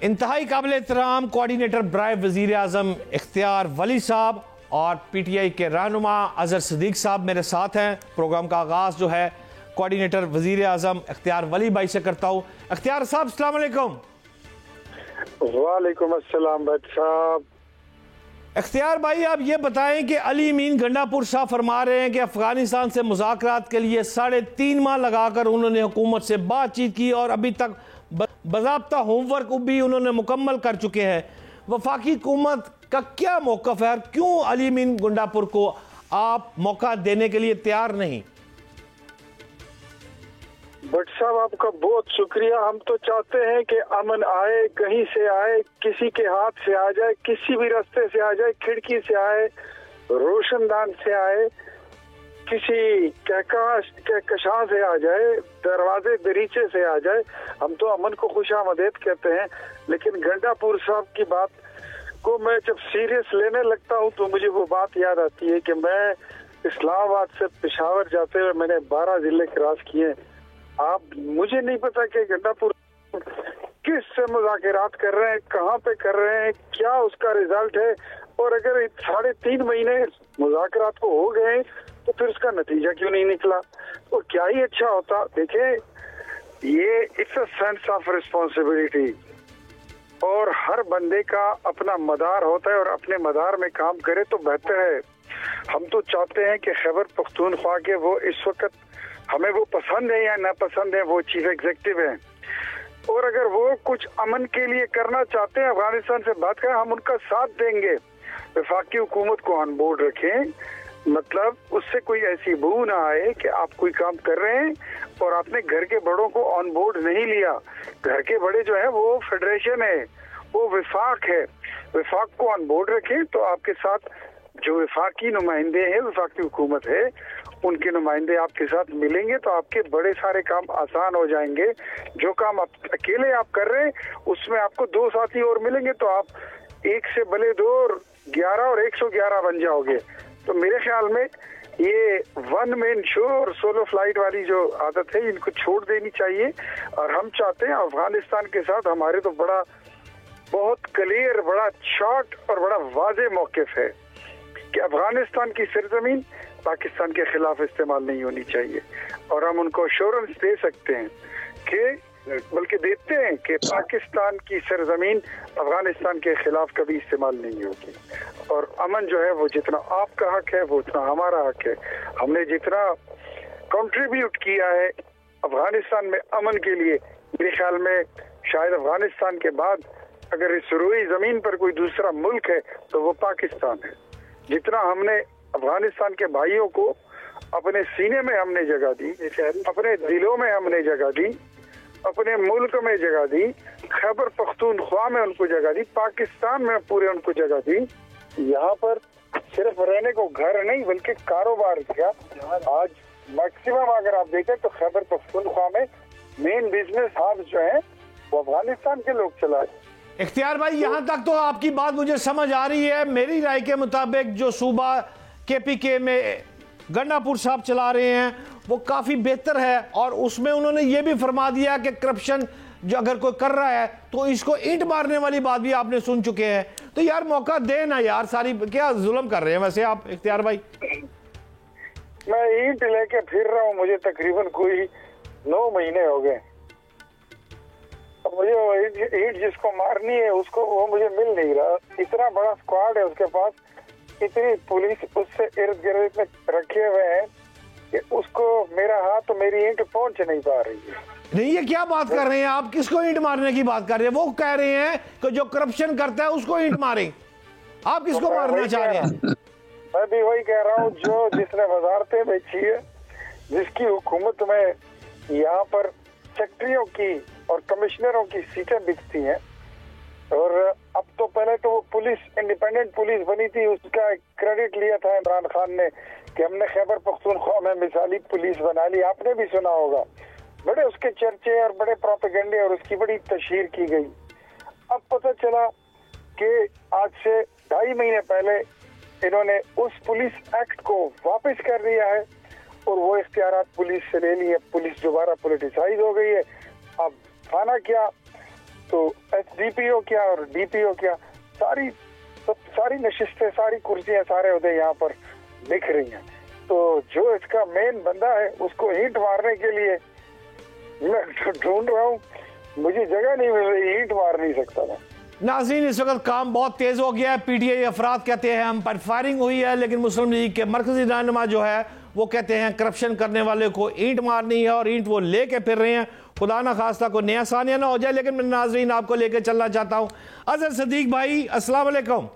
इंतहाई काबिल एहतराम कोऑर्डिनेटर बराए वज़ीर आज़म इख्तियार वली साहब और PTI के रहनुमा अजहर सिद्दीक साहब मेरे साथ हैं। प्रोग्राम का आगाज़ जो है कोऑर्डिनेटर वज़ीर आज़म इख्तियार वली भाई से करता हूँ। इख्तियार साहब अस्सलाम वालेकुम। वालेकुम अस्सलाम भट्ट साहब। इख्तियार भाई, आप ये बताएं कि अली अमीन गंडापुर साहब फरमा रहे हैं कि अफगानिस्तान से मुज़ाकरात के लिए 3.5 माह लगाकर उन्होंने हुकूमत से बातचीत की और अभी तक बाज़ाब्ता होमवर्क भी उन्होंने मुकम्मल कर चुके हैं। वफाकी हुकूमत का क्या मौक़िफ़ है और क्यों अली अमीन गंडापुर को आप मौका देने के लिए तैयार नहीं? भट्ट साहब, आपका बहुत शुक्रिया। हम तो चाहते हैं कि अमन आए, कहीं से आए, किसी के हाथ से आ जाए, किसी भी रास्ते से आ जाए, खिड़की से आए, रोशनदान से आए, किसी कहकशां से आ जाए, दरवाजे दरीचे से आ जाए। हम तो अमन को खुशामदीद कहते हैं। लेकिन गंडापुर साहब की बात को मैं जब सीरियस लेने लगता हूँ तो मुझे वो बात याद आती है कि मैं इस्लामाबाद से पेशावर जाते हुए मैंने 12 जिले क्रॉस किए। आप मुझे नहीं पता कि गंडापुर किस से मुज़ाकरात कर रहे हैं, कहाँ पे कर रहे हैं, क्या उसका रिजल्ट है, और अगर 3.5 महीने मुज़ाकरात को हो गए तो फिर उसका नतीजा क्यों नहीं निकला? तो क्या ही अच्छा होता। देखें, ये it's a sense of responsibility और हर बंदे का अपना मदार होता है और अपने मदार में काम करे तो बेहतर है। हम तो चाहते हैं कि खैबर पख्तूनख्वा के वो इस वक्त हमें वो पसंद है या नापसंद है, वो चीफ एग्जीक्यूटिव हैं, और अगर वो कुछ अमन के लिए करना चाहते हैं, अफगानिस्तान से बात करें, हम उनका साथ देंगे। वफाकी हुकूमत को ऑन बोर्ड रखें, मतलब उससे कोई ऐसी बू ना आए कि आप कोई काम कर रहे हैं और आपने घर के बड़ों को ऑन बोर्ड नहीं लिया। घर के बड़े जो है वो फेडरेशन है, वो विफाक है। विफाक को ऑन बोर्ड रखें तो आपके साथ जो विफाकी नुमाइंदे हैं, विफाकी हुकूमत है, उनके नुमाइंदे आपके साथ मिलेंगे तो आपके बड़े सारे काम आसान हो जाएंगे। जो काम आप अकेले आप कर रहे हैं उसमें आपको 2 साथी और मिलेंगे तो आप 1 से भले 2 और 11 और 111 बन जाओगे। तो मेरे ख्याल में ये वन मैन शो और सोलो फ्लाइट वाली जो आदत है इनको छोड़ देनी चाहिए। और हम चाहते हैं अफगानिस्तान के साथ हमारे तो बहुत क्लियर, बड़ा शॉर्ट और बड़ा वाज़े मौक़िफ़ है कि अफगानिस्तान की सरजमीन पाकिस्तान के खिलाफ इस्तेमाल नहीं होनी चाहिए। और हम उनको एश्योरेंस दे सकते हैं कि बल्कि देते हैं कि पाकिस्तान की सरजमीन अफगानिस्तान के खिलाफ कभी इस्तेमाल नहीं होगी। और अमन जो है वो जितना आपका हक है वो उतना हमारा हक है। हमने जितना कंट्रीब्यूट किया है अफगानिस्तान में अमन के लिए, मेरे ख्याल में शायद अफगानिस्तान के बाद अगर इस रुई जमीन पर कोई दूसरा मुल्क है तो वो पाकिस्तान है। जितना हमने अफगानिस्तान के भाइयों को अपने सीने में हमने जगह दी, अपने दिलों में हमने जगह दी, अपने मुल्क में जगह दी, खैबर पख्तूनख्वा में उनको जगह दी, पाकिस्तान में पूरे उनको जगह दी। यहाँ पर सिर्फ रहने को घर नहीं बल्कि कारोबार किया। आज मैक्सिमम अगर आप देखें तो खैबर पख्तूनख्वा में मेन बिजनेस हब जो है वो अफगानिस्तान के लोग चलाए। इख्तियार भाई, यहाँ तक तो आपकी बात मुझे समझ आ रही है। मेरी राय के मुताबिक जो सूबा KPK में गंडापुर साहब चला रहे हैं वो काफ़ी बेहतर है और उसमें उन्होंने ये भी फरमा दिया कि करप्शन जो अगर कोई कर रहा है तो इसको ईंट मारने वाली बात भी आपने सुन चुके हैं। तो यार मौका दे ना यार, सारी क्या जुल्म कर रहे हैं वैसे आप इख्तियार भाई? मैं ईंट लेके फिर रहा हूँ, मुझे तकरीबन कोई 9 महीने हो गए। मुझे वो ईंट जिसको मारनी है उसको वो मुझे मिल नहीं रहा। इतना बड़ा स्क्वाड है उसके पास, इतनी पुलिस उससे इर्द गिर्द में रखे हुए हैं कि उसको मेरा हाथ तो मेरी ईंट पहुंच नहीं पा रही है। नहीं, ये क्या बात कर रहे हैं आप? किसको ईंट मारने की बात कर रहे हैं? वो कह रहे हैं कि जो करप्शन करता है उसको ईंट मारें। आप किसको मारना चाह रहे हैं? मैं भी वही कह रहा हूँ, जो जिसने वजारतें बेची है, जिसकी हुकूमत में यहाँ पर सेक्रेटरियों की और कमिश्नरों की सीटें बिकती हैं। और अब तो पहले तो वो पुलिस इंडिपेंडेंट पुलिस बनी थी, उसका क्रेडिट लिया था इमरान खान ने कि हमने खैबर पख्तूनख्वा में मिसाली पुलिस बना ली। आपने भी सुना होगा, बड़े उसके चर्चे और बड़े प्रोपेगेंडे और उसकी बड़ी तशहीर की गई। अब पता चला कि आज से 2.5 महीने पहले इन्होंने उस पुलिस एक्ट को वापस कर दिया है और वो इख्तियारात पुलिस से ले लिए। पुलिस दोबारा पॉलिटिसाइज हो गई है। अब थाना क्या, तो एसडीपीओ क्या और डीपीओ क्या, सारी नशिस्तें, सारी कुर्सियां, सारे उहदे यहाँ पर दिख रही हैं। तो जो इसका मेन बंदा है उसको ईंट मारने के लिए मैं ढूंढ रहा हूँ, मुझे जगह नहीं मिल रही, ईंट मार नहीं सकता मैं। नाज़रीन, इस वक्त काम बहुत तेज हो गया है। पीटीआई अफराद कहते हैं हम पर फायरिंग हुई है, लेकिन मुस्लिम लीग के मरकजी रहनुमा जो है वो कहते हैं करप्शन करने वाले को ईंट मारनी है और ईंट वो लेके फिर रहे हैं। खुदा ना खास्ता को नया सानिया ना हो जाए, लेकिन मैं नाज़रीन आपको लेके चलना चाहता हूँ। अजहर सदीक भाई, अस्सलाम वालेकुम।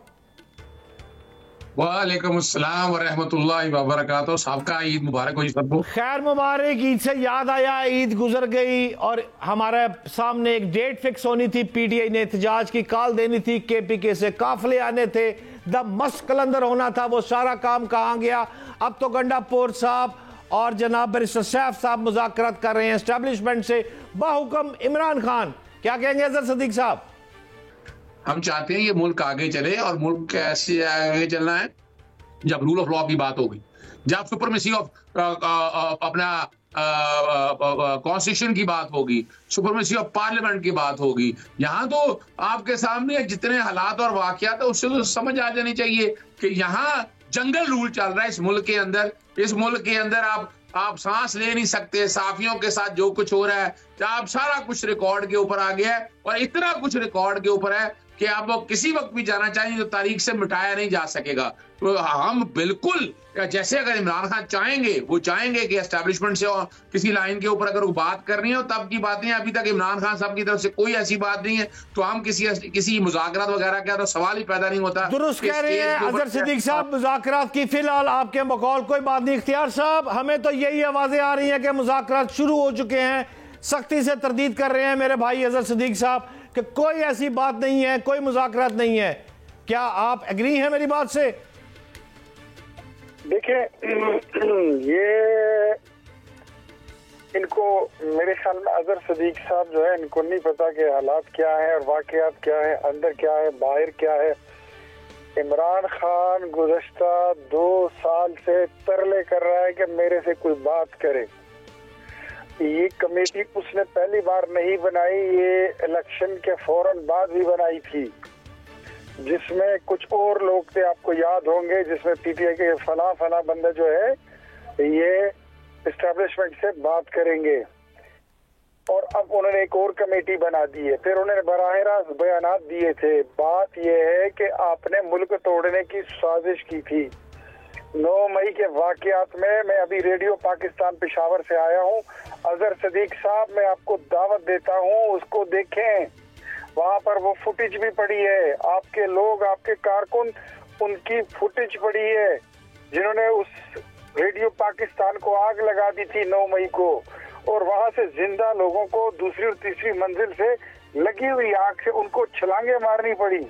वालेकुम अस्सलाम व रहमतुल्लाहि व बरकातहू। सबका ईद मुबारक हो जी सबको। खैर मुबारक। ईद से याद आया, ईद गुजर गई और हमारे सामने एक डेट फिक्स होनी थी। पीटीआई ने एहतजाज की कॉल देनी थी, केपीके से काफिले आने थे, द मस्त कलंदर होना था। वो सारा काम कहाँ गया? अब तो गंडापुर साहब और जनाब बैरिस्टर सैफ साहब मुज़ाकरात कर रहे हैं एस्टेब्लिशमेंट से बाहुकम इमरान खान। क्या कहेंगे अजहर सदीक साहब? हम चाहते हैं ये मुल्क आगे चले, और मुल्क कैसे आगे चलना है? जब रूल ऑफ लॉ की बात होगी, जब सुपरमेसी ऑफ अपना कॉन्स्टिट्यूशन की बात होगी, सुपरमेसी ऑफ पार्लियामेंट की बात होगी। यहाँ तो आपके सामने जितने हालात और वाकयात है उससे तो समझ आ जानी चाहिए कि यहाँ जंगल रूल चल रहा है इस मुल्क के अंदर। इस मुल्क के अंदर आप सांस ले नहीं सकते। साफियों के साथ जो कुछ हो रहा है, आप सारा कुछ रिकॉर्ड के ऊपर आ गया है, और इतना कुछ रिकॉर्ड के ऊपर है कि आप वो किसी वक्त भी जाना चाहिए तो तारीख से मिटाया नहीं जा सकेगा। तो हम बिल्कुल, जैसे अगर इमरान खान चाहेंगे, वो चाहेंगे कि एस्टैब्लिशमेंट से और किसी लाइन के ऊपर अगर वो बात करनी है तब की बातें। अभी तक इमरान खान साहब की तरफ से कोई ऐसी बात नहीं है, तो हम किसी मुज़ाकरात वगैरह का तो सवाल ही पैदा नहीं होता। दुरुस्त कह रहे हैं अजहर सिद्दीक साहब, मुज़ाकरात की फिलहाल आपके बकौल कोई बात नहीं। इख्तियार साहब, हमें तो यही आवाजें आ रही हैं कि मुज़ाकरात शुरू हो चुके हैं, सख्ती से तरदीद कर रहे हैं मेरे भाई अजहर सिद्दीक साहब कि कोई ऐसी बात नहीं है, कोई मुज़ाकरात नहीं है। क्या आप एग्री हैं मेरी बात से? देखिए, ये इनको मेरे ख्याल में अजहर सदीक साहब जो है, इनको नहीं पता कि हालात क्या है और वाकयात क्या है, अंदर क्या है, बाहर क्या है। इमरान खान गुज़श्ता 2 साल से तरले कर रहा है कि मेरे से कोई बात करे। ये कमेटी उसने पहली बार नहीं बनाई, ये इलेक्शन के फौरन बाद भी बनाई थी, जिसमें कुछ और लोग थे, आपको याद होंगे, जिसमें पीटीआई के फला बंदे जो है ये एस्टेब्लिशमेंट से बात करेंगे। और अब उन्होंने एक और कमेटी बना दी है। फिर उन्होंने बराह रास्त बयानात दिए थे। बात यह है कि आपने मुल्क तोड़ने की साजिश की थी। 9 मई के वाकयात में, मैं अभी रेडियो पाकिस्तान पेशावर से आया हूँ, अजहर सदीक साहब मैं आपको दावत देता हूँ, उसको देखें। वहाँ पर वो फुटेज भी पड़ी है, आपके लोग, आपके कारकुन, उनकी फुटेज पड़ी है, जिन्होंने उस रेडियो पाकिस्तान को आग लगा दी थी 9 मई को, और वहाँ से जिंदा लोगों को दूसरी और तीसरी मंजिल से लगी हुई आग से उनको छलांगे मारनी पड़ी।